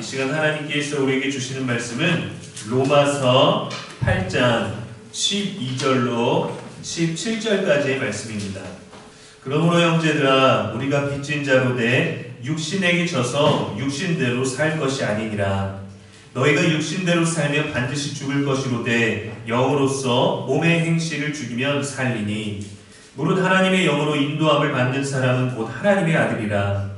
이 시간 하나님께서 우리에게 주시는 말씀은 로마서 8장 12절로 17절까지의 말씀입니다. 그러므로 형제들아 우리가 빚진 자로 돼 육신에게 져서 육신대로 살 것이 아니니라. 너희가 육신대로 살면 반드시 죽을 것이로되 영으로서 몸의 행실을 죽이면 살리니 무릇 하나님의 영으로 인도함을 받는 사람은 곧 하나님의 아들이라.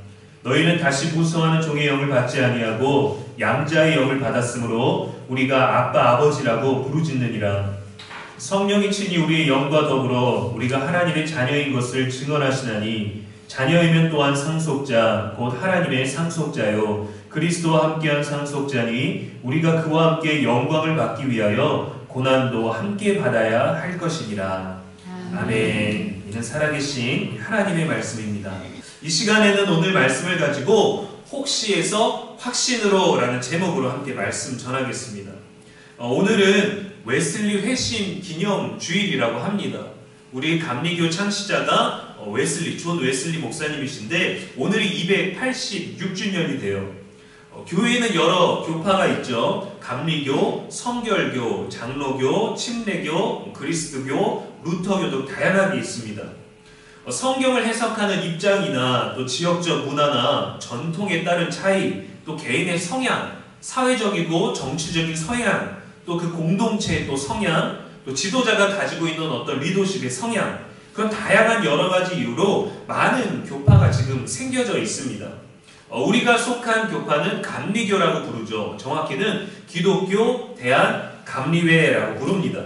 너희는 다시 무서워하는 종의 영을 받지 아니하고 양자의 영을 받았으므로 우리가 아빠 아버지라고 부르짖느니라. 성령이 친히 우리의 영과 더불어 우리가 하나님의 자녀인 것을 증언하시나니 자녀이면 또한 상속자 곧 하나님의 상속자요 그리스도와 함께한 상속자니 우리가 그와 함께 영광을 받기 위하여 고난도 함께 받아야 할 것이니라. 아멘. 이는 살아계신 하나님의 말씀입니다. 이 시간에는 오늘 말씀을 가지고 혹시에서 확신으로 라는 제목으로 함께 말씀 전하겠습니다. 오늘은 웨슬리 회심 기념 주일이라고 합니다. 우리 감리교 창시자가 존 웨슬리 목사님이신데 오늘이 286주년이 돼요. 교회에는 여러 교파가 있죠. 감리교, 성결교, 장로교, 침례교, 그리스도교, 루터교 등 다양하게 있습니다. 성경을 해석하는 입장이나 또 지역적 문화나 전통에 따른 차이, 또 개인의 성향, 사회적이고 정치적인 성향, 또 그 공동체의 또 성향, 또 지도자가 가지고 있는 어떤 리더십의 성향, 그런 다양한 여러 가지 이유로 많은 교파가 지금 생겨져 있습니다. 우리가 속한 교파는 감리교라고 부르죠. 정확히는 기독교 대한감리회라고 부릅니다.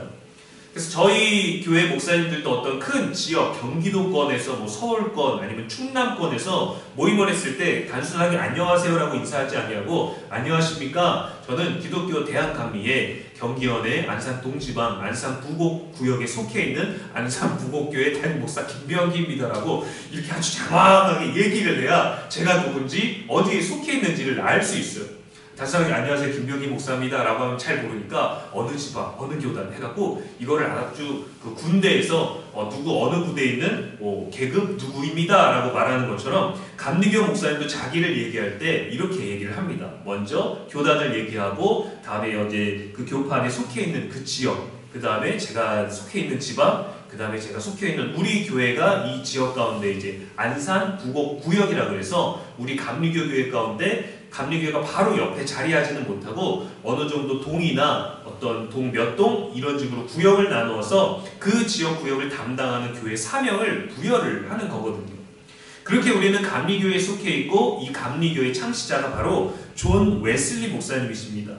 그래서 저희 교회 목사님들도 어떤 큰 지역, 경기도권에서 서울권 아니면 충남권에서 모임을 했을 때 단순하게 안녕하세요라고 인사하지 아니하고 안녕하십니까? 저는 기독교 대한감리회 경기현의 안산동지방 안산부곡구역에 속해 있는 안산부곡교회 담임목사 김병기입니다라고 이렇게 아주 장황하게 얘기를 해야 제가 누군지 어디에 속해 있는지를 알 수 있어요. 단순하게 안녕하세요 김병기 목사입니다 라고 하면 잘 모르니까 어느 지방 어느 교단 해갖고 이거를 아주 그 군대에서 누구 어느 부대에 있는 계급 누구입니다 라고 말하는 것처럼 감리교 목사님도 자기를 얘기할 때 이렇게 얘기를 합니다. 먼저 교단을 얘기하고 다음에 이제 그 교파 안에 속해 있는 그 지역, 그 다음에 제가 속해 있는 지방, 그 다음에 제가 속해 있는 우리 교회가 이 지역 가운데 이제 안산 부곡구역이라고 해서 우리 감리교 교회 가운데 감리교회가 바로 옆에 자리하지는 못하고 어느 정도 동이나 어떤 동 몇 동 이런 식으로 구역을 나누어서 그 지역 구역을 담당하는 교회 사명을 부여를 하는 거거든요. 그렇게 우리는 감리교회에 속해 있고 이 감리교회 창시자가 바로 존 웨슬리 목사님이십니다.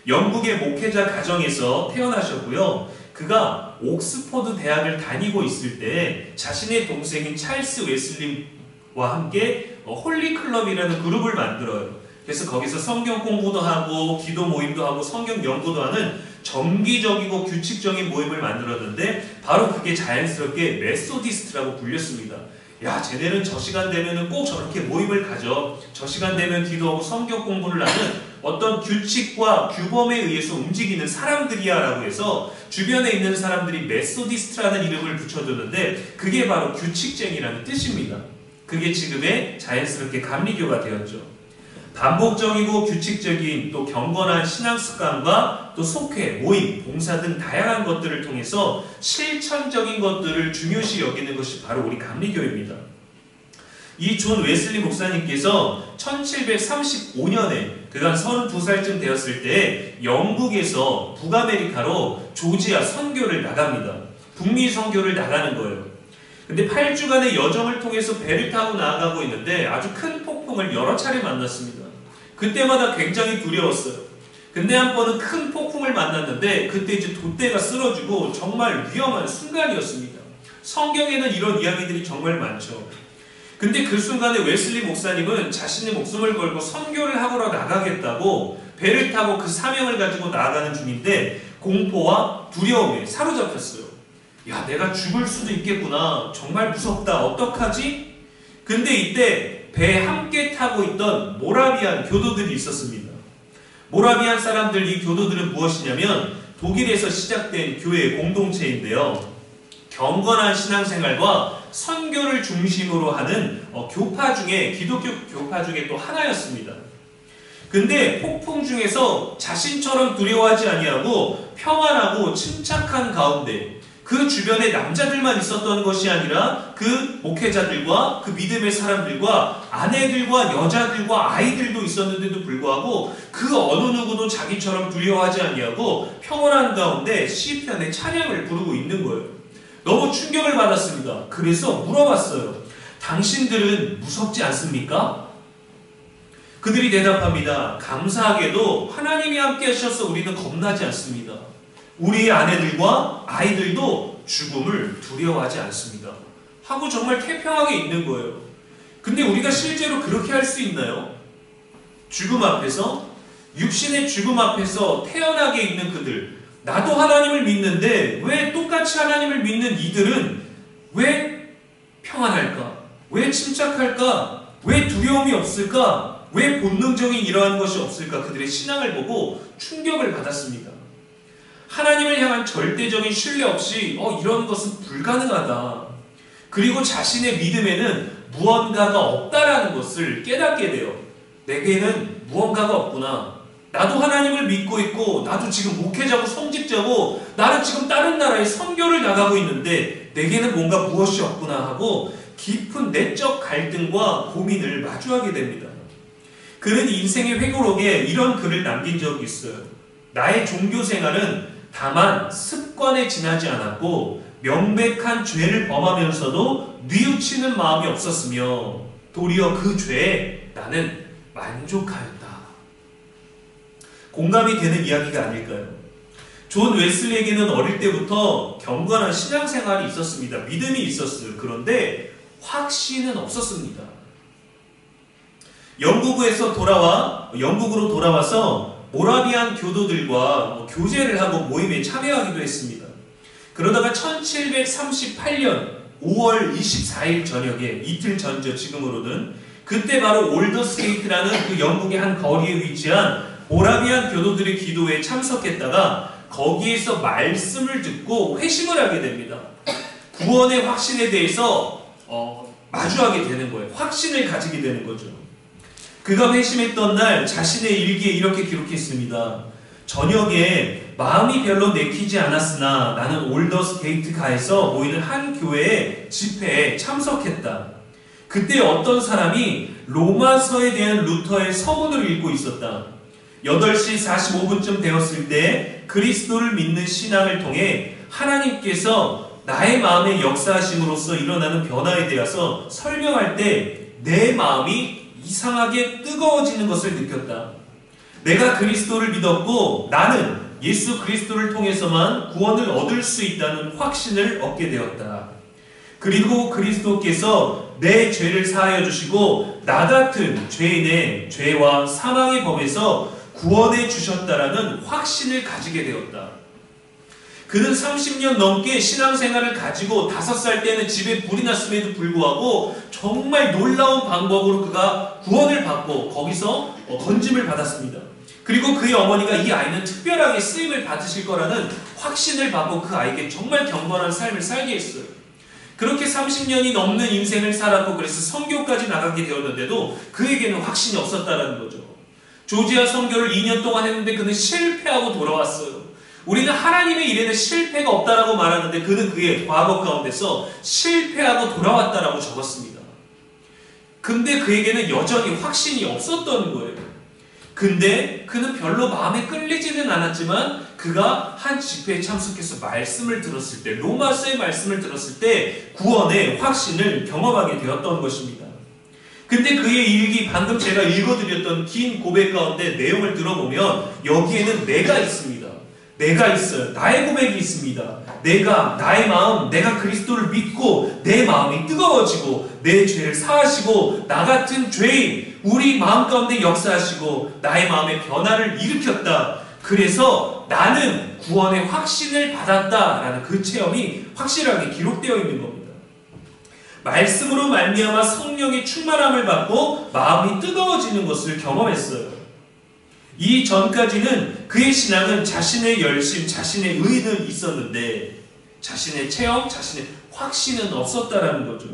영국의 목회자 가정에서 태어나셨고요. 그가 옥스퍼드 대학을 다니고 있을 때 자신의 동생인 찰스 웨슬리와 함께 홀리클럽이라는 그룹을 만들어요. 그래서 거기서 성경 공부도 하고 기도 모임도 하고 성경 연구도 하는 정기적이고 규칙적인 모임을 만들었는데 바로 그게 자연스럽게 메소디스트라고 불렸습니다. 야, 쟤네는 저 시간 되면은 꼭 저렇게 모임을 가져. 저 시간 되면 기도하고 성경 공부를 하는 어떤 규칙과 규범에 의해서 움직이는 사람들이야 라고 해서 주변에 있는 사람들이 메소디스트라는 이름을 붙여줬는데 그게 바로 규칙쟁이라는 뜻입니다. 그게 지금의 자연스럽게 감리교가 되었죠. 반복적이고 규칙적인 또 경건한 신앙습관과 또 속회, 모임, 봉사 등 다양한 것들을 통해서 실천적인 것들을 중요시 여기는 것이 바로 우리 감리교입니다. 이 존 웨슬리 목사님께서 1735년에 그간 32살쯤 되었을 때 영국에서 북아메리카로 조지아 선교를 나갑니다. 북미 선교를 나가는 거예요. 근데 8주간의 여정을 통해서 배를 타고 나아가고 있는데 아주 큰 폭풍을 여러 차례 만났습니다. 그때마다 굉장히 두려웠어요. 근데 한 번은 큰 폭풍을 만났는데 그때 이제 돛대가 쓰러지고 정말 위험한 순간이었습니다. 성경에는 이런 이야기들이 정말 많죠. 근데 그 순간에 웨슬리 목사님은 자신의 목숨을 걸고 선교를 하러 나가겠다고 배를 타고 그 사명을 가지고 나아가는 중인데 공포와 두려움에 사로잡혔어요. 야, 내가 죽을 수도 있겠구나. 정말 무섭다. 어떡하지? 근데 이때 배에 함께 타고 있던 모라비안 교도들이 있었습니다. 모라비안 사람들, 이 교도들은 무엇이냐면 독일에서 시작된 교회 공동체인데요. 경건한 신앙생활과 선교를 중심으로 하는 교파 중에 기독교 교파 중에 또 하나였습니다. 근데 폭풍 중에서 자신처럼 두려워하지 아니하고 평안하고 침착한 가운데 그 주변에 남자들만 있었던 것이 아니라 그 목회자들과 그 믿음의 사람들과 아내들과 여자들과 아이들도 있었는데도 불구하고 그 어느 누구도 자기처럼 두려워하지 아니하고 평온한 가운데 시편의 찬양을 부르고 있는 거예요. 너무 충격을 받았습니다. 그래서 물어봤어요. 당신들은 무섭지 않습니까? 그들이 대답합니다. 감사하게도 하나님이 함께 하셔서 우리는 겁나지 않습니다. 우리의 아내들과 아이들도 죽음을 두려워하지 않습니다. 하고 정말 태평하게 있는 거예요. 근데 우리가 실제로 그렇게 할 수 있나요? 죽음 앞에서, 육신의 죽음 앞에서 태연하게 있는 그들, 나도 하나님을 믿는데 왜 똑같이 하나님을 믿는 이들은 왜 평안할까? 왜 침착할까? 왜 두려움이 없을까? 왜 본능적인 이러한 것이 없을까? 그들의 신앙을 보고 충격을 받았습니다. 하나님을 향한 절대적인 신뢰 없이 이런 것은 불가능하다. 그리고 자신의 믿음에는 무언가가 없다라는 것을 깨닫게 돼요. 내게는 무언가가 없구나. 나도 하나님을 믿고 있고 나도 지금 목회자고 성직자고 나는 지금 다른 나라에 선교를 나가고 있는데 내게는 뭔가 무엇이 없구나 하고 깊은 내적 갈등과 고민을 마주하게 됩니다. 그는 인생의 회고록에 이런 글을 남긴 적이 있어요. 나의 종교 생활은 다만 습관에 지나지 않았고 명백한 죄를 범하면서도 뉘우치는 마음이 없었으며 도리어 그 죄에 나는 만족하였다. 공감이 되는 이야기가 아닐까요? 존 웨슬리에게는 어릴 때부터 경건한 신앙생활이 있었습니다. 믿음이 있었어요. 그런데 확신은 없었습니다. 영국으로 돌아와서 모라비안 교도들과 교제를 하고 모임에 참여하기도 했습니다. 그러다가 1738년 5월 24일 저녁에 이틀 전죠. 지금으로는 그때 바로 올더스게이트라는 그 영국의 한 거리에 위치한 모라비안 교도들의 기도회에 참석했다가 거기에서 말씀을 듣고 회심을 하게 됩니다. 구원의 확신에 대해서 마주하게 되는 거예요. 확신을 가지게 되는 거죠. 그가 회심했던 날 자신의 일기에 이렇게 기록했습니다. 저녁에 마음이 별로 내키지 않았으나 나는 올더스게이트가에서 모이는 한 교회의 집회에 참석했다. 그때 어떤 사람이 로마서에 대한 루터의 서문을 읽고 있었다. 8시 45분쯤 되었을 때 그리스도를 믿는 신앙을 통해 하나님께서 나의 마음에 역사하심으로써 일어나는 변화에 대해서 설명할 때 내 마음이 이상하게 뜨거워지는 것을 느꼈다. 내가 그리스도를 믿었고 나는 예수 그리스도를 통해서만 구원을 얻을 수 있다는 확신을 얻게 되었다. 그리고 그리스도께서 내 죄를 사하여 주시고 나 같은 죄인의 죄와 사망의 법에서 구원해 주셨다라는 확신을 가지게 되었다. 그는 30년 넘게 신앙생활을 가지고 5살 때는 집에 불이 났음에도 불구하고 정말 놀라운 방법으로 그가 구원을 받고 거기서 건짐을 받았습니다. 그리고 그의 어머니가 이 아이는 특별하게 쓰임을 받으실 거라는 확신을 받고 그 아이에게 정말 경건한 삶을 살게 했어요. 그렇게 30년이 넘는 인생을 살았고 그래서 선교까지 나가게 되었는데도 그에게는 확신이 없었다는 거죠. 조지아 선교를 2년 동안 했는데 그는 실패하고 돌아왔어요. 우리는 하나님의 일에는 실패가 없다라고 말하는데 그는 그의 과거 가운데서 실패하고 돌아왔다라고 적었습니다. 근데 그에게는 여전히 확신이 없었던 거예요. 근데 그는 별로 마음에 끌리지는 않았지만 그가 한 집회에 참석해서 말씀을 들었을 때, 로마서의 말씀을 들었을 때 구원의 확신을 경험하게 되었던 것입니다. 근데 그의 일기, 방금 제가 읽어드렸던 긴 고백 가운데 내용을 들어보면 여기에는 내가 있습니다. 내가 있어요. 나의 고백이 있습니다. 나의 마음, 내가 그리스도를 믿고 내 마음이 뜨거워지고 내 죄를 사하시고 나 같은 죄인, 우리 마음 가운데 역사하시고 나의 마음의 변화를 일으켰다. 그래서 나는 구원의 확신을 받았다라는 그 체험이 확실하게 기록되어 있는 겁니다. 말씀으로 말미암아 성령의 충만함을 받고 마음이 뜨거워지는 것을 경험했어요. 이 전까지는 그의 신앙은 자신의 열심, 자신의 의는 있었는데 자신의 체험, 자신의 확신은 없었다라는 거죠.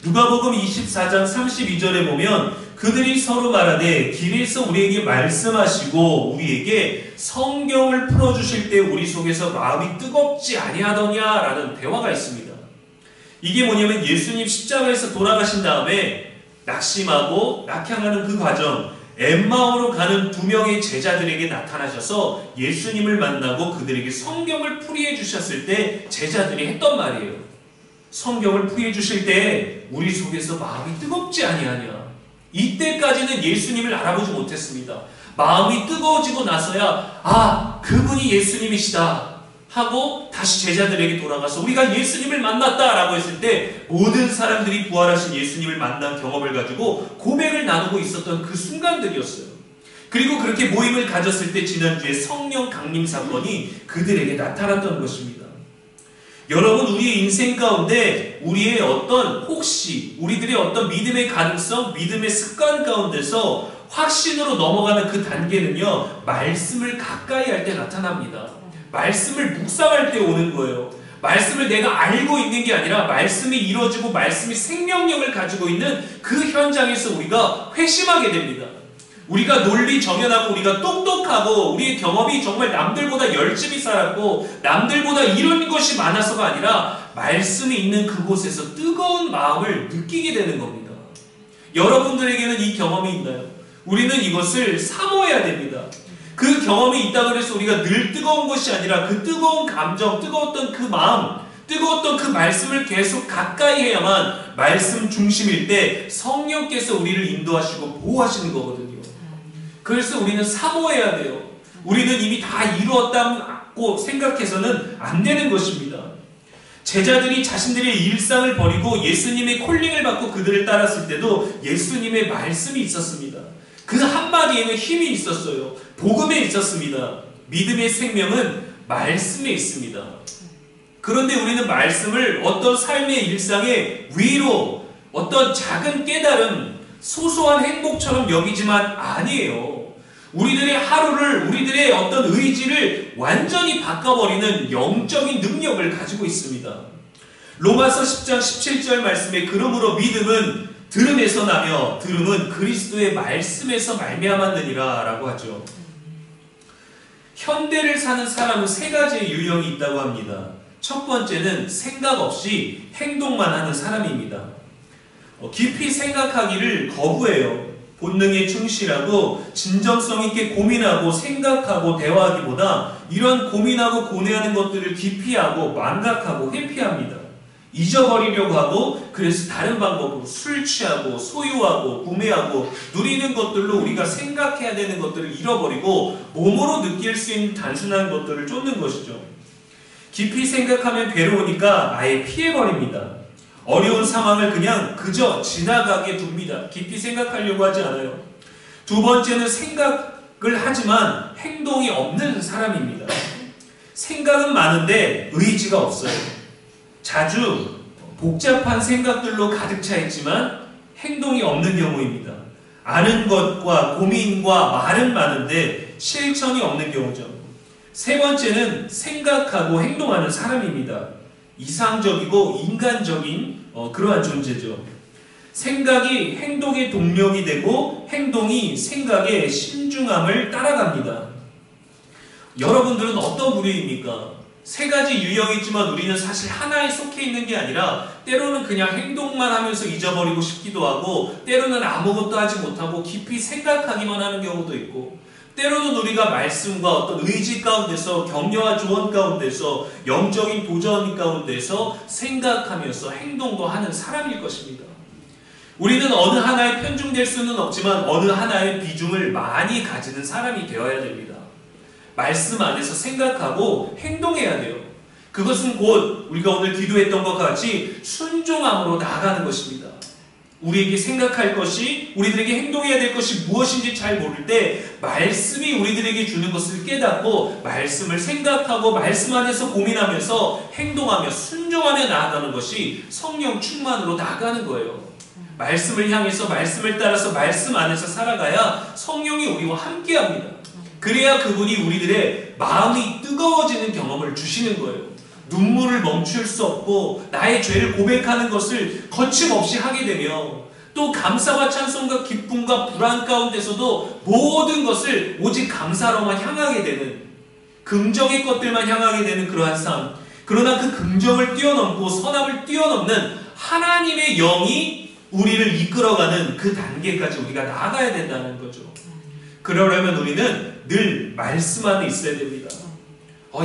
누가복음 24장 32절에 보면 그들이 서로 말하되 길에서 우리에게 말씀하시고 우리에게 성경을 풀어주실 때 우리 속에서 마음이 뜨겁지 아니하더냐라는 대화가 있습니다. 이게 뭐냐면 예수님 십자가에서 돌아가신 다음에 낙심하고 낙향하는 그 과정, 엠마오로 가는 두 명의 제자들에게 나타나셔서 예수님을 만나고 그들에게 성경을 풀이해 주셨을 때 제자들이 했던 말이에요. 성경을 풀이해 주실 때 우리 속에서 마음이 뜨겁지 아니하냐. 이때까지는 예수님을 알아보지 못했습니다. 마음이 뜨거워지고 나서야 그분이 예수님이시다 하고 다시 제자들에게 돌아가서 우리가 예수님을 만났다라고 했을 때 모든 사람들이 부활하신 예수님을 만난 경험을 가지고 고백을 나누고 있었던 그 순간들이었어요. 그리고 그렇게 모임을 가졌을 때 지난주에 성령 강림 사건이 그들에게 나타났던 것입니다. 여러분, 우리의 인생 가운데 우리의 우리들의 어떤 믿음의 가능성, 믿음의 습관 가운데서 확신으로 넘어가는 그 단계는요, 말씀을 가까이 할 때 나타납니다. 말씀을 묵상할 때 오는 거예요. 말씀을 내가 알고 있는 게 아니라 말씀이 이루어지고 말씀이 생명력을 가지고 있는 그 현장에서 우리가 회심하게 됩니다. 우리가 논리 정연하고 우리가 똑똑하고 우리의 경험이 정말 남들보다 열심히 살았고 남들보다 이런 것이 많아서가 아니라 말씀이 있는 그곳에서 뜨거운 마음을 느끼게 되는 겁니다. 여러분들에게는 이 경험이 있나요? 우리는 이것을 사모해야 됩니다. 그 경험이 있다고 해서 우리가 늘 뜨거운 것이 아니라 그 뜨거운 감정, 뜨거웠던 그 마음, 뜨거웠던 그 말씀을 계속 가까이 해야만 말씀 중심일 때 성령께서 우리를 인도하시고 보호하시는 거거든요. 그래서 우리는 사모해야 돼요. 우리는 이미 다 이루었다고 생각해서는 안 되는 것입니다. 제자들이 자신들의 일상을 버리고 예수님의 콜링을 받고 그들을 따랐을 때도 예수님의 말씀이 있었습니다. 그 한마디에는 힘이 있었어요. 복음에 있었습니다. 믿음의 생명은 말씀에 있습니다. 그런데 우리는 말씀을 어떤 삶의 일상의 위로, 어떤 작은 깨달음, 소소한 행복처럼 여기지만 아니에요. 우리들의 하루를, 우리들의 어떤 의지를 완전히 바꿔버리는 영적인 능력을 가지고 있습니다. 로마서 10장 17절 말씀에 그러므로 믿음은 들음에서 나며 들음은 그리스도의 말씀에서 말미암았느니라 라고 하죠. 현대를 사는 사람은 세 가지의 유형이 있다고 합니다. 첫 번째는 생각 없이 행동만 하는 사람입니다. 깊이 생각하기를 거부해요. 본능에 충실하고 진정성 있게 고민하고 생각하고 대화하기보다 이런 고민하고 고뇌하는 것들을 기피하고 망각하고 회피합니다. 잊어버리려고 하고 그래서 다른 방법으로 술 취하고 소유하고 구매하고 누리는 것들로 우리가 생각해야 되는 것들을 잃어버리고 몸으로 느낄 수 있는 단순한 것들을 쫓는 것이죠. 깊이 생각하면 괴로우니까 아예 피해버립니다. 어려운 상황을 그저 지나가게 둡니다. 깊이 생각하려고 하지 않아요. 두 번째는 생각을 하지만 행동이 없는 사람입니다. 생각은 많은데 의지가 없어요. 자주 복잡한 생각들로 가득 차 있지만 행동이 없는 경우입니다. 아는 것과 고민과 말은 많은데 실천이 없는 경우죠. 세 번째는 생각하고 행동하는 사람입니다. 이상적이고 인간적인 그러한 존재죠. 생각이 행동의 동력이 되고 행동이 생각의 신중함을 따라갑니다. 여러분들은 어떤 부류입니까? 세 가지 유형이지만 우리는 사실 하나에 속해 있는 게 아니라 때로는 그냥 행동만 하면서 잊어버리고 싶기도 하고 때로는 아무것도 하지 못하고 깊이 생각하기만 하는 경우도 있고 때로는 우리가 말씀과 어떤 의지 가운데서 격려와 조언 가운데서 영적인 도전 가운데서 생각하면서 행동도 하는 사람일 것입니다. 우리는 어느 하나에 편중될 수는 없지만 어느 하나의 비중을 많이 가지는 사람이 되어야 됩니다. 말씀 안에서 생각하고 행동해야 돼요. 그것은 곧 우리가 오늘 기도했던 것과 같이 순종함으로 나아가는 것입니다. 우리에게 생각할 것이, 우리들에게 행동해야 될 것이 무엇인지 잘 모를 때 말씀이 우리들에게 주는 것을 깨닫고 말씀을 생각하고 말씀 안에서 고민하면서 행동하며 순종하며 나아가는 것이 성령 충만으로 나아가는 거예요. 말씀을 향해서 말씀을 따라서 말씀 안에서 살아가야 성령이 우리와 함께합니다. 그래야 그분이 우리들의 마음이 뜨거워지는 경험을 주시는 거예요. 눈물을 멈출 수 없고 나의 죄를 고백하는 것을 거침없이 하게 되며 또 감사와 찬송과 기쁨과 불안 가운데서도 모든 것을 오직 감사로만 향하게 되는, 긍정의 것들만 향하게 되는 그러한 삶. 그러나 그 긍정을 뛰어넘고 선함을 뛰어넘는 하나님의 영이 우리를 이끌어가는 그 단계까지 우리가 나아가야 된다는 거죠. 그러려면 우리는 늘 말씀 안에 있어야 됩니다.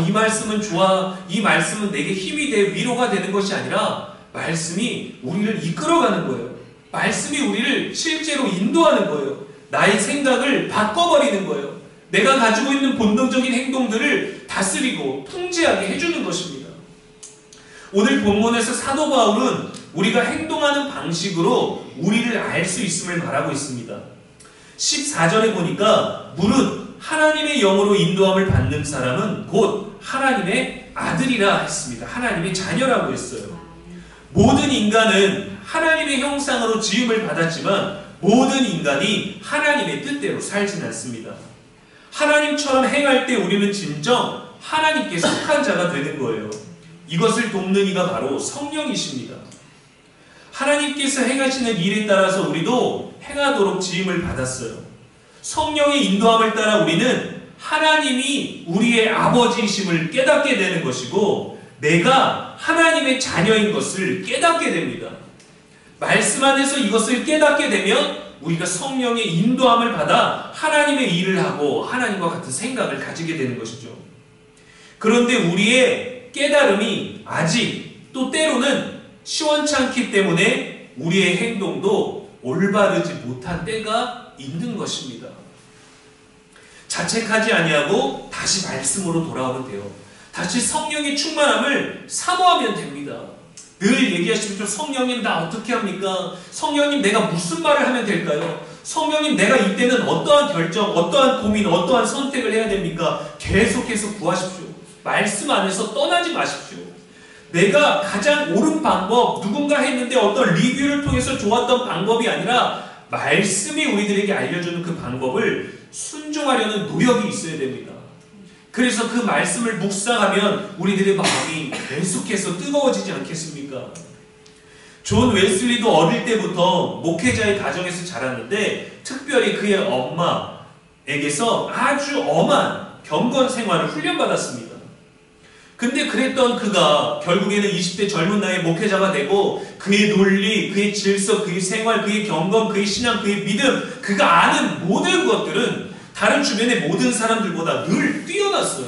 이 말씀은 좋아, 이 말씀은 내게 힘이 돼, 위로가 되는 것이 아니라 말씀이 우리를 이끌어가는 거예요. 말씀이 우리를 실제로 인도하는 거예요. 나의 생각을 바꿔버리는 거예요. 내가 가지고 있는 본능적인 행동들을 다스리고 통제하게 해주는 것입니다. 오늘 본문에서 사도 바울은 우리가 행동하는 방식으로 우리를 알 수 있음을 말하고 있습니다. 14절에 보니까 무릇 하나님의 영으로 인도함을 받는 사람은 곧 하나님의 아들이라 했습니다. 하나님의 자녀라고 했어요. 모든 인간은 하나님의 형상으로 지음을 받았지만 모든 인간이 하나님의 뜻대로 살진 않습니다. 하나님처럼 행할 때 우리는 진정 하나님께 속한 자가 되는 거예요. 이것을 돕는 이가 바로 성령이십니다. 하나님께서 행하시는 일에 따라서 우리도 행하도록 지음을 받았어요. 성령의 인도함을 따라 우리는 하나님이 우리의 아버지이심을 깨닫게 되는 것이고 내가 하나님의 자녀인 것을 깨닫게 됩니다. 말씀 안에서 이것을 깨닫게 되면 우리가 성령의 인도함을 받아 하나님의 일을 하고 하나님과 같은 생각을 가지게 되는 것이죠. 그런데 우리의 깨달음이 아직 또 때로는 시원찮기 때문에 우리의 행동도 올바르지 못한 때가 있는 것입니다. 자책하지 아니하고 다시 말씀으로 돌아오면 돼요. 다시 성령의 충만함을 사모하면 됩니다. 늘 얘기하시죠. 성령님 나 어떻게 합니까? 성령님 내가 무슨 말을 하면 될까요? 성령님 내가 이때는 어떠한 결정, 어떠한 고민, 어떠한 선택을 해야 됩니까? 계속해서 구하십시오. 말씀 안에서 떠나지 마십시오. 내가 가장 옳은 방법, 누군가 했는데 어떤 리뷰를 통해서 좋았던 방법이 아니라 말씀이 우리들에게 알려주는 그 방법을 순종하려는 노력이 있어야 됩니다. 그래서 그 말씀을 묵상하면 우리들의 마음이 계속해서 뜨거워지지 않겠습니까? 존 웨슬리도 어릴 때부터 목회자의 가정에서 자랐는데 특별히 그의 엄마에게서 아주 엄한 경건 생활을 훈련받았습니다. 근데 그랬던 그가 결국에는 20대 젊은 나이에 목회자가 되고 그의 논리, 그의 질서, 그의 생활, 그의 경건, 그의 신앙, 그의 믿음, 그가 아는 모든 것들은 다른 주변의 모든 사람들보다 늘 뛰어났어요.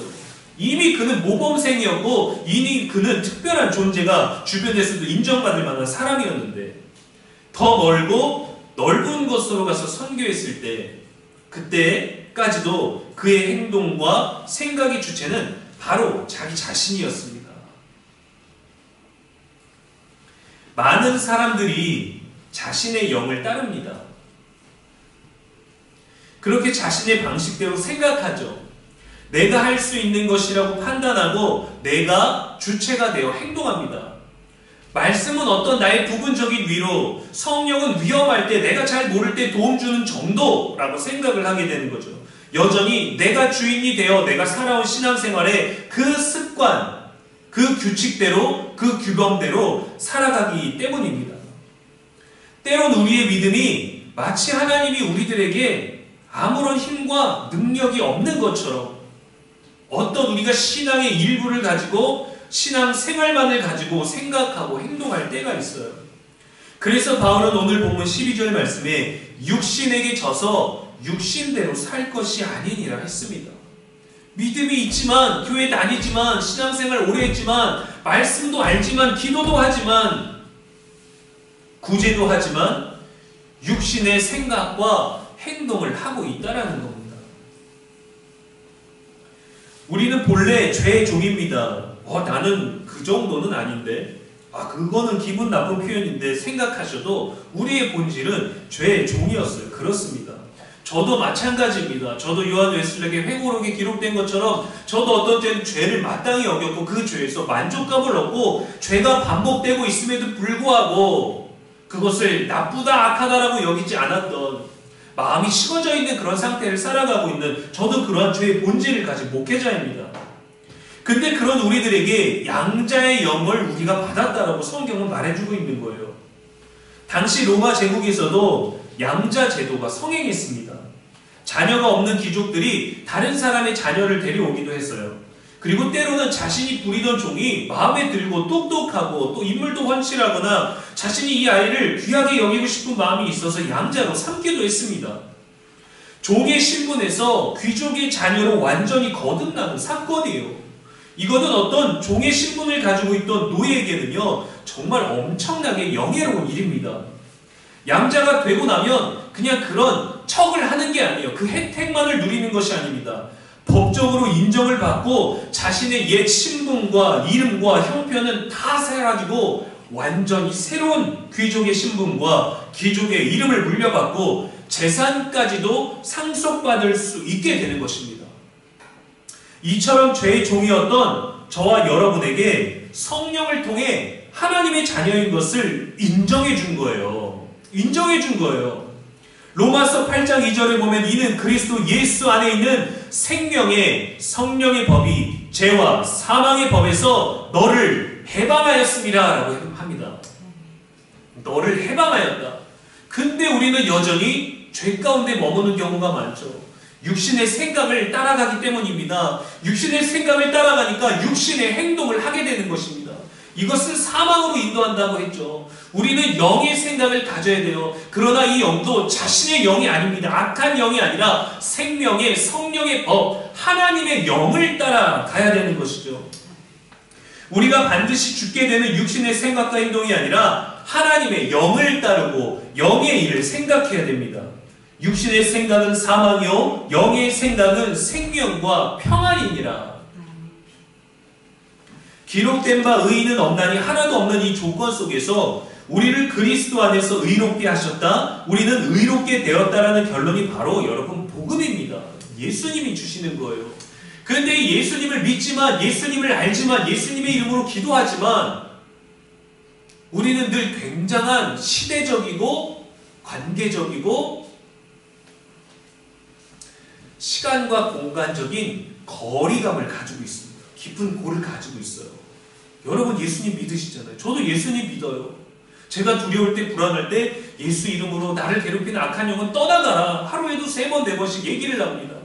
이미 그는 모범생이었고 이미 그는 특별한 존재가 주변에서도 인정받을 만한 사람이었는데 더 멀고 넓은 곳으로 가서 선교했을 때 그때까지도 그의 행동과 생각의 주체는 바로 자기 자신이었습니다. 많은 사람들이 자신의 영을 따릅니다. 그렇게 자신의 방식대로 생각하죠. 내가 할 수 있는 것이라고 판단하고 내가 주체가 되어 행동합니다. 말씀은 어떤 나의 부분적인 위로, 성령은 위험할 때, 내가 잘 모를 때 도움 주는 정도라고 생각을 하게 되는 거죠. 여전히 내가 주인이 되어 내가 살아온 신앙생활의 그 습관, 그 규칙대로, 그 규범대로 살아가기 때문입니다. 때론 우리의 믿음이 마치 하나님이 우리들에게 아무런 힘과 능력이 없는 것처럼 어떤 우리가 신앙의 일부를 가지고 신앙 생활만을 가지고 생각하고 행동할 때가 있어요. 그래서 바울은 오늘 본문 12절 말씀에 육신에게 져서 육신대로 살 것이 아니니라 했습니다. 믿음이 있지만, 교회 다니지만, 신앙생활 오래 했지만, 말씀도 알지만, 기도도 하지만, 구제도 하지만 육신의 생각과 행동을 하고 있다라는 겁니다. 우리는 본래 죄의 종입니다. 나는 그 정도는 아닌데, 그거는 기분 나쁜 표현인데 생각하셔도 우리의 본질은 죄의 종이었어요. 그렇습니다. 저도 마찬가지입니다. 저도 요한 웨슬리에게 회고록에 기록된 것처럼 저도 어떤 때는 죄를 마땅히 여겼고 그 죄에서 만족감을 얻고 죄가 반복되고 있음에도 불구하고 그것을 나쁘다 악하다라고 여기지 않았던 마음이 식어져 있는 그런 상태를 살아가고 있는 저도 그러한 죄의 본질을 가진 목회자입니다. 근데 그런 우리들에게 양자의 영을 우리가 받았다라고 성경은 말해주고 있는 거예요. 당시 로마 제국에서도 양자 제도가 성행했습니다. 자녀가 없는 귀족들이 다른 사람의 자녀를 데려오기도 했어요. 그리고 때로는 자신이 부리던 종이 마음에 들고 똑똑하고 또 인물도 훤칠하거나 자신이 이 아이를 귀하게 여기고 싶은 마음이 있어서 양자로 삼기도 했습니다. 종의 신분에서 귀족의 자녀로 완전히 거듭나는 사건이에요. 이거는 어떤 종의 신분을 가지고 있던 노예에게는요, 정말 엄청나게 영예로운 일입니다. 양자가 되고 나면 그냥 그런 척을 하는 게 아니에요. 그 혜택만을 누리는 것이 아닙니다. 법적으로 인정을 받고 자신의 옛 신분과 이름과 형편은 다 사라지고 완전히 새로운 귀족의 신분과 귀족의 이름을 물려받고 재산까지도 상속받을 수 있게 되는 것입니다. 이처럼 죄의 종이었던 저와 여러분에게 성령을 통해 하나님의 자녀인 것을 인정해 준 거예요. 인정해 준 거예요. 로마서 8장 2절에 보면 이는 그리스도 예수 안에 있는 생명의 성령의 법이 죄와 사망의 법에서 너를 해방하였습니다 라고 합니다. 너를 해방하였다. 근데 우리는 여전히 죄 가운데 머무는 경우가 많죠. 육신의 생각을 따라가기 때문입니다. 육신의 생각을 따라가니까 육신의 행동을 하게 되는 것입니다. 이것은 사망으로 인도한다고 했죠. 우리는 영의 생각을 가져야 돼요. 그러나 이 영도 자신의 영이 아닙니다. 악한 영이 아니라 생명의 성령의 법, 하나님의 영을 따라가야 되는 것이죠. 우리가 반드시 죽게 되는 육신의 생각과 행동이 아니라 하나님의 영을 따르고 영의 일을 생각해야 됩니다. 육신의 생각은 사망이요 영의 생각은 생명과 평안이니라. 기록된 바 의인은 없나니 하나도 없는 이 조건 속에서 우리를 그리스도 안에서 의롭게 하셨다, 우리는 의롭게 되었다라는 결론이 바로 여러분 복음입니다. 예수님이 주시는 거예요. 그런데 이 예수님을 믿지만, 예수님을 알지만, 예수님의 이름으로 기도하지만 우리는 늘 굉장한 시대적이고 관계적이고 시간과 공간적인 거리감을 가지고 있습니다. 깊은 골을 가지고 있어요. 여러분 예수님 믿으시잖아요. 저도 예수님 믿어요. 제가 두려울 때, 불안할 때 예수 이름으로 나를 괴롭히는 악한 영은 떠나가라. 하루에도 3번, 4번씩 얘기를 합니다.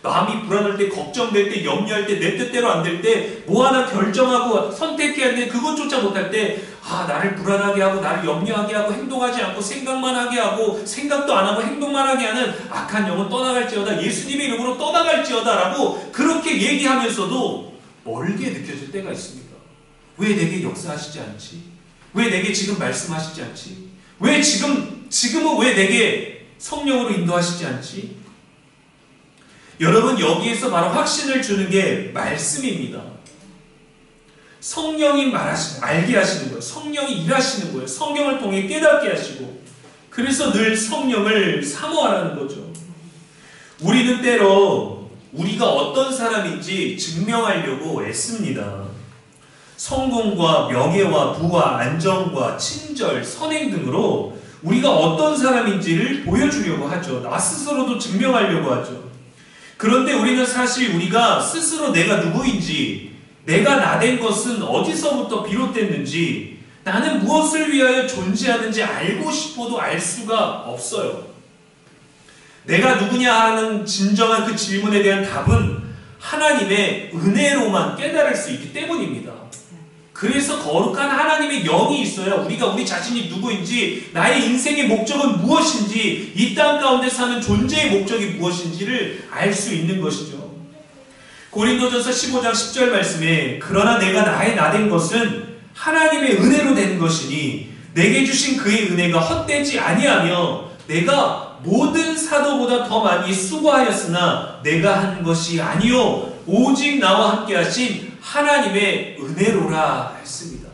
마음이 불안할 때, 걱정될 때, 염려할 때, 내 뜻대로 안 될 때, 뭐 하나 결정하고 선택해야 하는데 그것조차 못할 때, 나를 불안하게 하고 나를 염려하게 하고 행동하지 않고 생각만 하게 하고 생각도 안 하고 행동만 하게 하는 악한 영은 떠나갈지어다, 예수님의 이름으로 떠나갈지어다 라고 그렇게 얘기하면서도 멀게 느껴질 때가 있습니다. 왜 내게 역사하시지 않지? 왜 내게 지금 말씀하시지 않지? 왜 지금은 왜 내게 성령으로 인도하시지 않지? 여러분 여기에서 바로 확신을 주는 게 말씀입니다. 성령이 알게 하시는 거예요. 성령이 일하시는 거예요. 성령을 통해 깨닫게 하시고, 그래서 늘 성령을 사모하라는 거죠. 우리는 때로 우리가 어떤 사람인지 증명하려고 애씁니다. 성공과 명예와 부와 안정과 친절, 선행 등으로 우리가 어떤 사람인지를 보여주려고 하죠. 나 스스로도 증명하려고 하죠. 그런데 우리는 사실 우리가 스스로 내가 누구인지, 내가 나된 것은 어디서부터 비롯됐는지, 나는 무엇을 위하여 존재하는지 알고 싶어도 알 수가 없어요. 내가 누구냐 하는 진정한 그 질문에 대한 답은 하나님의 은혜로만 깨달을 수 있기 때문입니다. 그래서 거룩한 하나님의 영이 있어야 우리가 우리 자신이 누구인지, 나의 인생의 목적은 무엇인지, 이 땅 가운데 사는 존재의 목적이 무엇인지를 알 수 있는 것이죠. 고린도전서 15장 10절 말씀에 그러나 내가 나의 나된 것은 하나님의 은혜로 된 것이니 내게 주신 그의 은혜가 헛되지 아니하며 내가 모든 사도보다 더 많이 수고하였으나 내가 한 것이 아니요 오직 나와 함께 하신 하나님의 은혜로라 했습니다.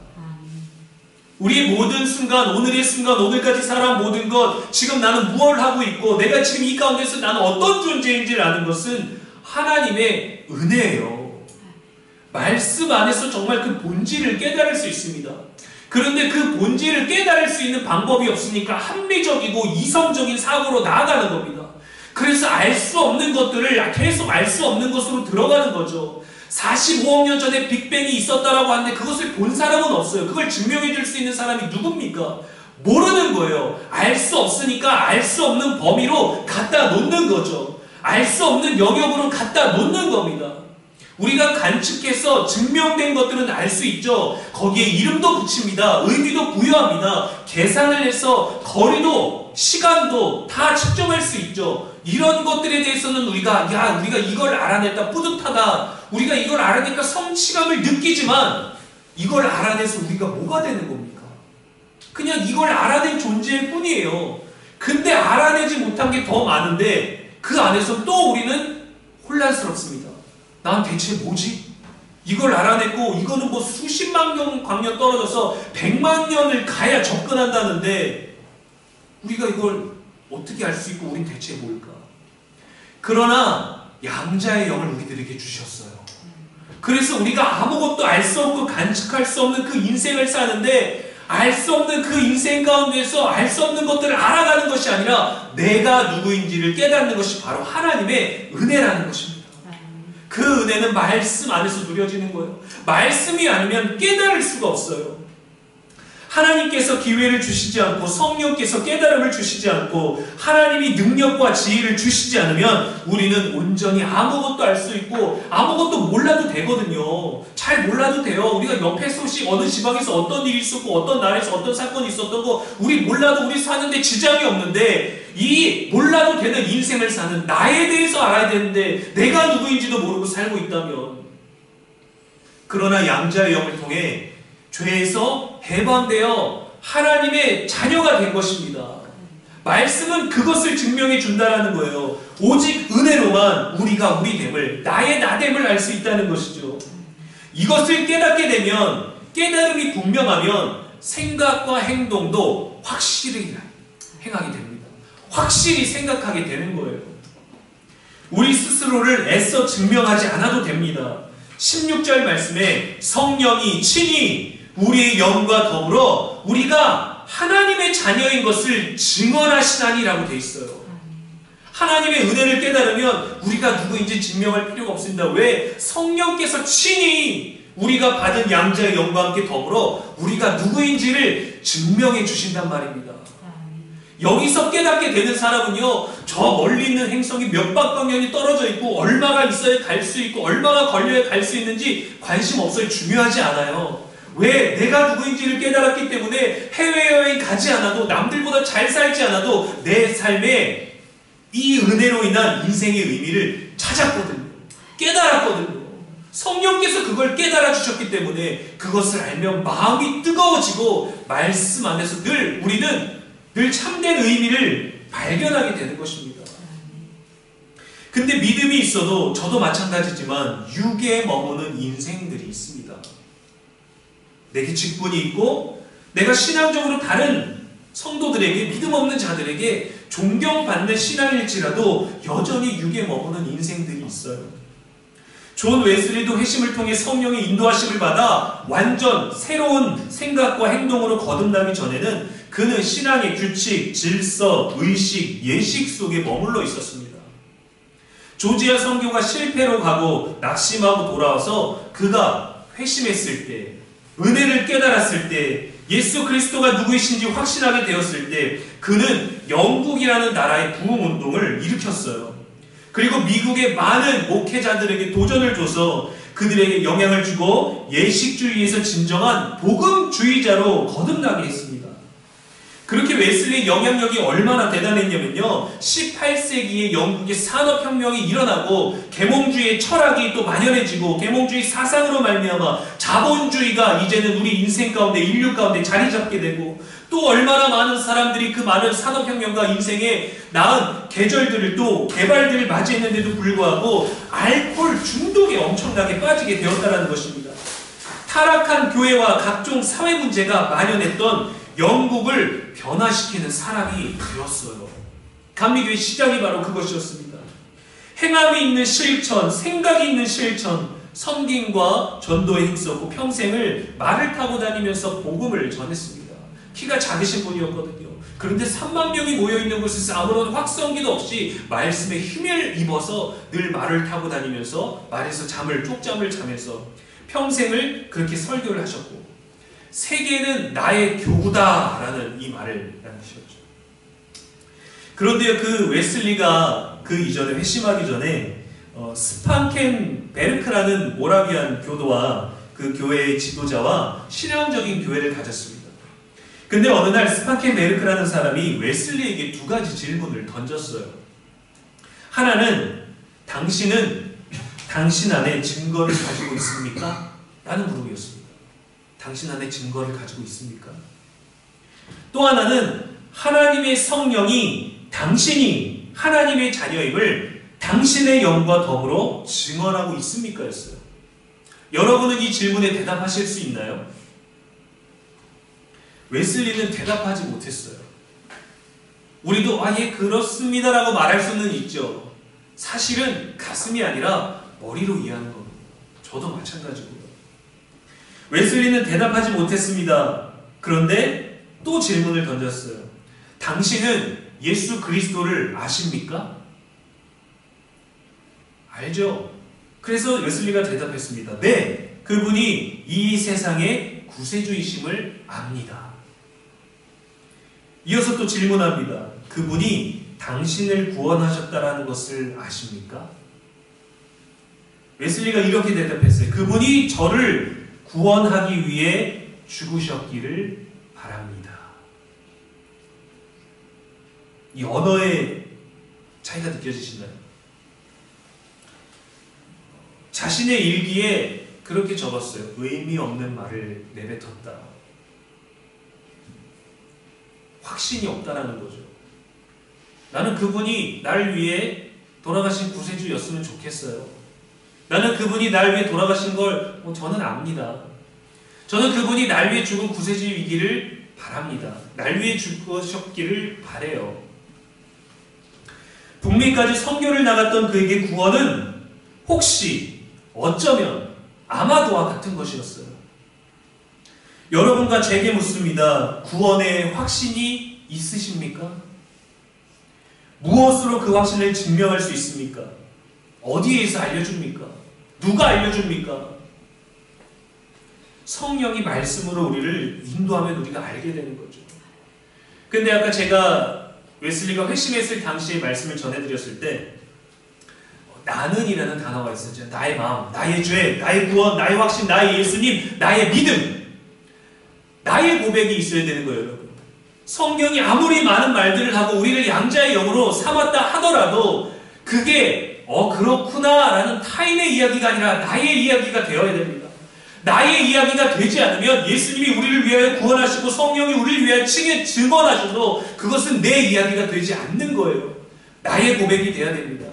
우리의 모든 순간, 오늘의 순간, 오늘까지 살아온 모든 것, 지금 나는 무엇을 하고 있고 내가 지금 이 가운데서 나는 어떤 존재인지를 아는 것은 하나님의 은혜예요. 말씀 안에서 정말 그 본질을 깨달을 수 있습니다. 그런데 그 본질을 깨달을 수 있는 방법이 없으니까 합리적이고 이성적인 사고로 나아가는 겁니다. 그래서 알 수 없는 것들을 계속 알 수 없는 것으로 들어가는 거죠. 45억 년 전에 빅뱅이 있었다라고 하는데 그것을 본 사람은 없어요. 그걸 증명해 줄 수 있는 사람이 누굽니까? 모르는 거예요. 알 수 없으니까 알 수 없는 범위로 갖다 놓는 거죠. 알 수 없는 영역으로 갖다 놓는 겁니다. 우리가 관측해서 증명된 것들은 알 수 있죠. 거기에 이름도 붙입니다. 의미도 부여합니다. 계산을 해서 거리도 시간도 다 측정할 수 있죠. 이런 것들에 대해서는 우리가 이걸 알아냈다, 뿌듯하다, 우리가 이걸 알아내니까 성취감을 느끼지만, 이걸 알아내서 우리가 뭐가 되는 겁니까? 그냥 이걸 알아낸 존재일 뿐이에요. 근데 알아내지 못한 게 더 많은데 그 안에서 또 우리는 혼란스럽습니다. 난 대체 뭐지? 이걸 알아냈고 이거는 뭐 수십만 광년 떨어져서 100만 년을 가야 접근한다는데 우리가 이걸 어떻게 알 수 있고 우린 대체 뭘까? 그러나 양자의 영을 우리들에게 주셨어요. 그래서 우리가 아무것도 알 수 없고 관측할 수 없는 그 인생을 사는데, 알 수 없는 그 인생 가운데서 알 수 없는 것들을 알아가는 것이 아니라 내가 누구인지를 깨닫는 것이 바로 하나님의 은혜라는 것입니다. 그 은혜는 말씀 안에서 누려지는 거예요. 말씀이 아니면 깨달을 수가 없어요. 하나님께서 기회를 주시지 않고 성령께서 깨달음을 주시지 않고 하나님이 능력과 지혜를 주시지 않으면 우리는 온전히 아무것도 알 수 있고 아무것도 몰라도 되거든요. 잘 몰라도 돼요. 우리가 옆에 소식 어느 지방에서 어떤 일이 있었고 어떤 나라에서 어떤 사건이 있었던 거 우리 몰라도 우리 사는데 지장이 없는데, 이 몰라도 되는 인생을 사는 나에 대해서 알아야 되는데 내가 누구인지도 모르고 살고 있다면, 그러나 양자의 영을 통해 죄에서 해방되어 하나님의 자녀가 된 것입니다. 말씀은 그것을 증명해 준다라는 거예요. 오직 은혜로만 우리가 우리됨을, 나의 나됨을 알 수 있다는 것이죠. 이것을 깨닫게 되면, 깨달음이 분명하면 생각과 행동도 확실히 행하게 됩니다. 확실히 생각하게 되는 거예요. 우리 스스로를 애써 증명하지 않아도 됩니다. 16절 말씀에 성령이 친히 우리의 영과 더불어 우리가 하나님의 자녀인 것을 증언하시나니라고 되어 있어요. 하나님의 은혜를 깨달으면 우리가 누구인지 증명할 필요가 없습니다. 왜? 성령께서 친히 우리가 받은 양자의 영과 함께 더불어 우리가 누구인지를 증명해 주신단 말입니다. 여기서 깨닫게 되는 사람은요, 저 멀리 있는 행성이 몇 박광년이 떨어져 있고 얼마가 있어야 갈 수 있고 얼마가 걸려야 갈 수 있는지 관심 없어요. 중요하지 않아요. 왜? 내가 누구인지를 깨달았기 때문에 해외여행 가지 않아도, 남들보다 잘 살지 않아도 내 삶에 이 은혜로 인한 인생의 의미를 찾았거든요. 깨달았거든요. 성령께서 그걸 깨달아 주셨기 때문에 그것을 알면 마음이 뜨거워지고 말씀 안에서 우리는 늘 참된 의미를 발견하게 되는 것입니다. 근데 믿음이 있어도, 저도 마찬가지지만 육에 머무는 인생들이 있습니다. 내게 직분이 있고 내가 신앙적으로 다른 성도들에게, 믿음 없는 자들에게 존경받는 신앙일지라도 여전히 육에 머무는 인생들이 있어요. 존 웨슬리도 회심을 통해 성령의 인도하심을 받아 완전 새로운 생각과 행동으로 거듭나기 전에는 그는 신앙의 규칙, 질서, 의식, 예식 속에 머물러 있었습니다. 조지아 선교가 실패로 가고 낙심하고 돌아와서 그가 회심했을 때, 은혜를 깨달았을 때, 예수 그리스도가 누구이신지 확신하게 되었을 때 그는 영국이라는 나라의 부흥운동을 일으켰어요. 그리고 미국의 많은 목회자들에게 도전을 줘서 그들에게 영향을 주고 예식주의에서 진정한 복음주의자로 거듭나게 했습니다. 그렇게 웨슬리의 영향력이 얼마나 대단했냐면요, 18세기에 영국의 산업혁명이 일어나고 계몽주의의 철학이 또 만연해지고 계몽주의 사상으로 말미암아 자본주의가 이제는 우리 인생 가운데, 인류 가운데 자리 잡게 되고, 또 얼마나 많은 사람들이 그 많은 산업혁명과 인생에 나은 계절들을, 또 개발들을 맞이했는데도 불구하고 알코올 중독에 엄청나게 빠지게 되었다는 것입니다. 타락한 교회와 각종 사회 문제가 만연했던 영국을 변화시키는 사람이 되었어요. 감리교의 시작이 바로 그것이었습니다. 행함이 있는 실천, 생각이 있는 실천, 섬김과 전도에 힘썼고 평생을 말을 타고 다니면서 복음을 전했습니다. 키가 작으신 분이었거든요. 그런데 3만 명이 모여있는 곳에서 아무런 확성기도 없이 말씀에 힘을 입어서 늘 말을 타고 다니면서 말에서 쪽잠을 자면서 평생을 그렇게 설교를 하셨고, 세계는 나의 교구다라는 이 말을 남기셨죠. 그런데요, 그 웨슬리가 그 이전에 회심하기 전에 스판켄베르크라는 모라비안 교도와 그 교회의 지도자와 신앙적인 교회를 가졌습니다. 근데 어느 날 스판켄베르크라는 사람이 웨슬리에게 두 가지 질문을 던졌어요. 하나는 당신은 당신 안에 증거를 가지고 있습니까? 라는 물음이었습니다. 당신 안에 증거를 가지고 있습니까? 또 하나는 하나님의 성령이 당신이 하나님의 자녀임을 당신의 영과 더불어 증언하고 있습니까? 였어요. 여러분은 이 질문에 대답하실 수 있나요? 웨슬리는 대답하지 못했어요. 우리도 예 그렇습니다 라고 말할 수는 있죠. 사실은 가슴이 아니라 머리로 이해하는 겁니다. 저도 마찬가지고요. 웨슬리는 대답하지 못했습니다. 그런데 또 질문을 던졌어요. 당신은 예수 그리스도를 아십니까? 알죠? 그래서 웨슬리가 대답했습니다. 네, 그분이 이 세상의 구세주이심을 압니다. 이어서 또 질문합니다. 그분이 당신을 구원하셨다라는 것을 아십니까? 웨슬리가 이렇게 대답했어요. 그분이 저를 구원하기 위해 죽으셨기를 바랍니다. 이 언어의 차이가 느껴지시나요? 자신의 일기에 그렇게 적었어요. 의미 없는 말을 내뱉었다. 확신이 없다라는 거죠. 나는 그분이 날 위해 돌아가신 구세주였으면 좋겠어요. 나는 그분이 날 위해 돌아가신 걸 저는 압니다. 저는 그분이 날 위해 죽은 구세주이기를 바랍니다. 날 위해 죽으셨기를 바래요. 북미까지 선교를 나갔던 그에게 구원은 혹시 어쩌면 아마도와 같은 것이었어요. 여러분과 제게 묻습니다. 구원의 확신이 있으십니까? 무엇으로 그 확신을 증명할 수 있습니까? 어디에서 알려줍니까? 누가 알려줍니까? 성령이 말씀으로 우리를 인도하면 우리가 알게 되는 거죠. 근데 아까 제가 웨슬리가 회심했을 당시의 말씀을 전해드렸을 때 나는이라는 단어가 있었죠. 나의 마음, 나의 죄, 나의 구원, 나의 확신, 나의 예수님, 나의 믿음, 나의 고백이 있어야 되는 거예요, 여러분. 성경이 아무리 많은 말들을 하고 우리를 양자의 영으로 삼았다 하더라도 그게 그렇구나 라는 타인의 이야기가 아니라 나의 이야기가 되어야 됩니다. 나의 이야기가 되지 않으면 예수님이 우리를 위하여 구원하시고 성령이 우리를 위하여 증언하셔도 그것은 내 이야기가 되지 않는 거예요. 나의 고백이 돼야 됩니다.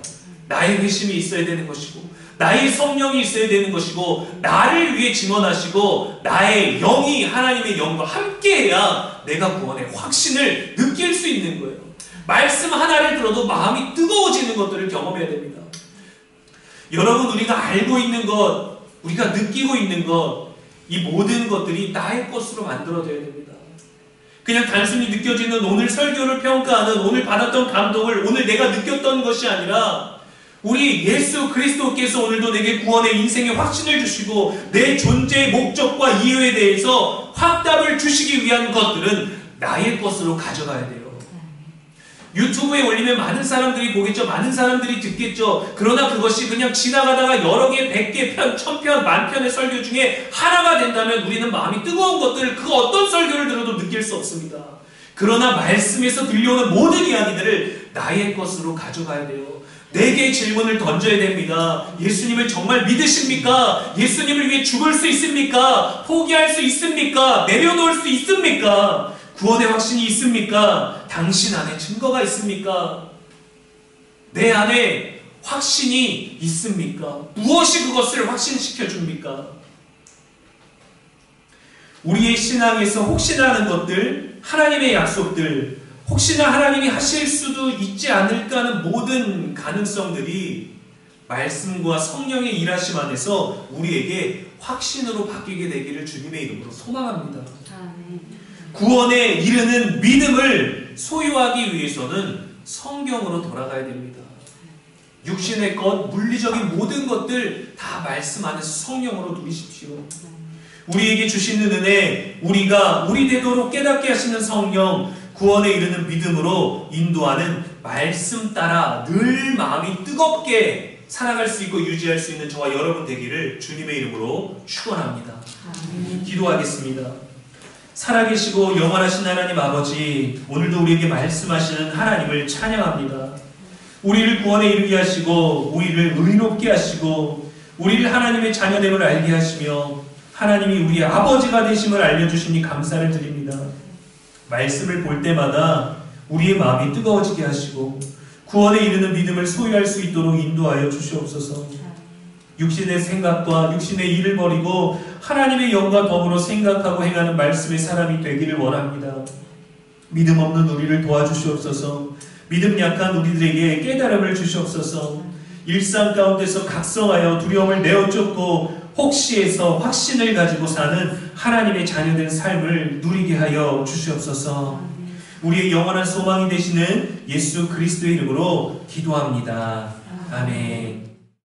나의 회심이 있어야 되는 것이고 나의 성령이 있어야 되는 것이고 나를 위해 증언하시고 나의 영이 하나님의 영과 함께해야 내가 구원의 확신을 느낄 수 있는 거예요. 말씀 하나를 들어도 마음이 뜨거워지는 것들을 경험해야 됩니다. 여러분, 우리가 알고 있는 것, 우리가 느끼고 있는 것, 이 모든 것들이 나의 것으로 만들어져야 됩니다. 그냥 단순히 느껴지는 오늘 설교를 평가하는 오늘 받았던 감동을 오늘 내가 느꼈던 것이 아니라 우리 예수 그리스도께서 오늘도 내게 구원의 인생의 확신을 주시고 내 존재의 목적과 이유에 대해서 확답을 주시기 위한 것들은 나의 것으로 가져가야 돼요. 유튜브에 올리면 많은 사람들이 보겠죠. 많은 사람들이 듣겠죠. 그러나 그것이 그냥 지나가다가 여러 개, 100개 편, 1000편, 만편의 설교 중에 하나가 된다면 우리는 마음이 뜨거운 것들을 그 어떤 설교를 들어도 느낄 수 없습니다. 그러나 말씀에서 들려오는 모든 이야기들을 나의 것으로 가져가야 돼요. 내게 질문을 던져야 됩니다. 예수님을 정말 믿으십니까? 예수님을 위해 죽을 수 있습니까? 포기할 수 있습니까? 내려놓을 수 있습니까? 구원의 확신이 있습니까? 당신 안에 증거가 있습니까? 내 안에 확신이 있습니까? 무엇이 그것을 확신시켜 줍니까? 우리의 신앙에서 혹시나 하는 것들, 하나님의 약속들, 혹시나 하나님이 하실 수도 있지 않을까 하는 모든 가능성들이 말씀과 성령의 일하심 안에서 우리에게 확신으로 바뀌게 되기를 주님의 이름으로 소망합니다. 구원에 이르는 믿음을 소유하기 위해서는 성경으로 돌아가야 됩니다. 육신의 것, 물리적인 모든 것들 다 말씀 안에서 성령으로 누리십시오. 우리에게 주시는 은혜, 우리가 우리 되도록 깨닫게 하시는 성령, 구원에 이르는 믿음으로 인도하는 말씀 따라 늘 마음이 뜨겁게 살아갈 수 있고 유지할 수 있는 저와 여러분 되기를 주님의 이름으로 축원합니다. 기도하겠습니다. 살아계시고 영원하신 하나님 아버지, 오늘도 우리에게 말씀하시는 하나님을 찬양합니다. 우리를 구원에 이르게 하시고 우리를 의롭게 하시고 우리를 하나님의 자녀됨을 알게 하시며 하나님이 우리의 아버지가 되심을 알려주시니 감사를 드립니다. 말씀을 볼 때마다 우리의 마음이 뜨거워지게 하시고 구원에 이르는 믿음을 소유할 수 있도록 인도하여 주시옵소서. 육신의 생각과 육신의 일을 버리고 하나님의 영과 더불어 생각하고 행하는 말씀의 사람이 되기를 원합니다. 믿음 없는 우리를 도와주시옵소서. 믿음 약한 우리들에게 깨달음을 주시옵소서. 일상 가운데서 각성하여 두려움을 내어쫓고 혹시에서 확신을 가지고 사는 하나님의 자녀된 삶을 누리게 하여 주시옵소서. 우리의 영원한 소망이 되시는 예수 그리스도의 이름으로 기도합니다. 아멘.